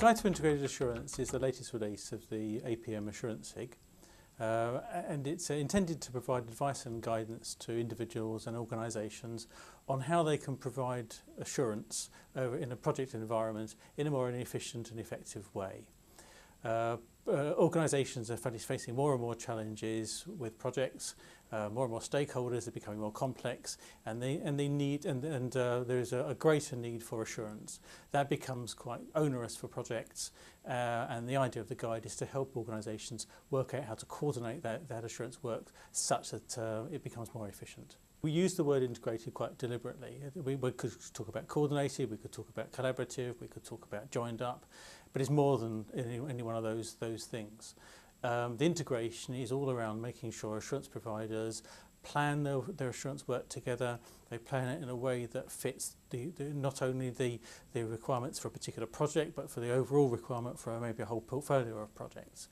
Guide to Integrated Assurance is the latest release of the APM Assurance SIG, and it's intended to provide advice and guidance to individuals and organisations on how they can provide assurance in a project environment in a more efficient and effective way. Organisations are facing more and more challenges with projects. More and more stakeholders are becoming more complex, and they need there is a greater need for assurance. That becomes quite onerous for projects, and the idea of the guide is to help organisations work out how to coordinate that assurance work such that it becomes more efficient. We use the word integrated quite deliberately. We could talk about coordinated, we could talk about collaborative, we could talk about joined up, but it's more than any one of those things. The integration is all around making sure assurance providers plan their assurance work together. They plan it in a way that fits not only the requirements for a particular project, but for the overall requirement for maybe a whole portfolio of projects.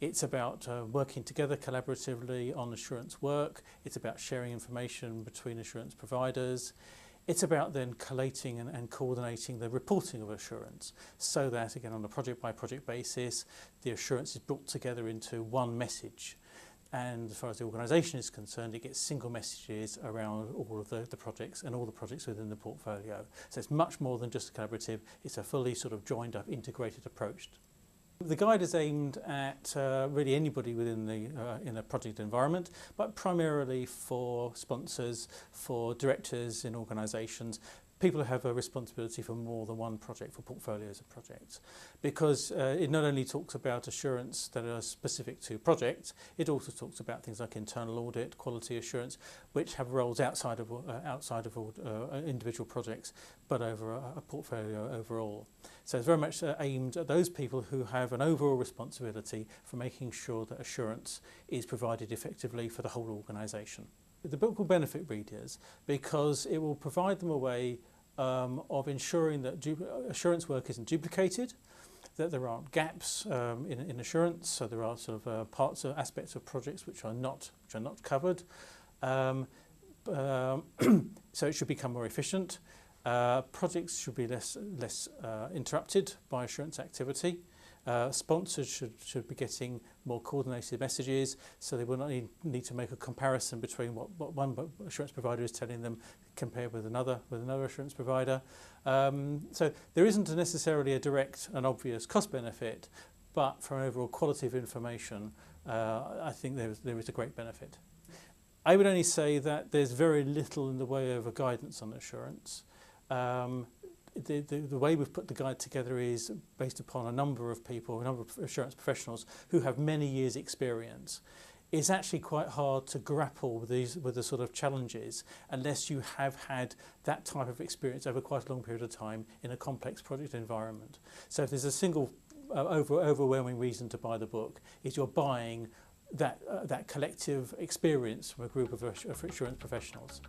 It's about working together collaboratively on assurance work. It's about sharing information between assurance providers. It's about then collating and coordinating the reporting of assurance so that, again, on a project-by-project basis, the assurance is brought together into one message. And as far as the organisation is concerned, it gets single messages around all of the projects and all the projects within the portfolio. So it's much more than just a collaborative, it's a fully sort of joined up, integrated approach. The guide is aimed at really anybody within in a project environment, but primarily for sponsors, for directors in organisations, people who have a responsibility for more than one project, for portfolios of projects. Because it not only talks about assurance that are specific to projects, it also talks about things like internal audit, quality assurance, which have roles outside of individual projects, but over a portfolio overall. So it's very much aimed at those people who have an overall responsibility for making sure that assurance is provided effectively for the whole organisation. The book will benefit readers because it will provide them a way of ensuring that assurance work isn't duplicated, that there aren't gaps in assurance, so there are sort of parts or aspects of projects which are not covered. So it should become more efficient. Projects should be less interrupted by assurance activity. Sponsors should be getting more coordinated messages, so they will not need to make a comparison between what one assurance provider is telling them compared with another assurance provider. So there isn't necessarily a direct and obvious cost benefit, but for an overall quality of information, I think there is a great benefit. I would only say that there's very little in the way of a guidance on assurance. The way we've put the guide together is based upon a number of people, a number of assurance professionals who have many years' experience. It's actually quite hard to grapple with the sort of challenges unless you have had that type of experience over quite a long period of time in a complex project environment. So if there's a single overwhelming reason to buy the book, is you're buying that collective experience from a group of assurance professionals.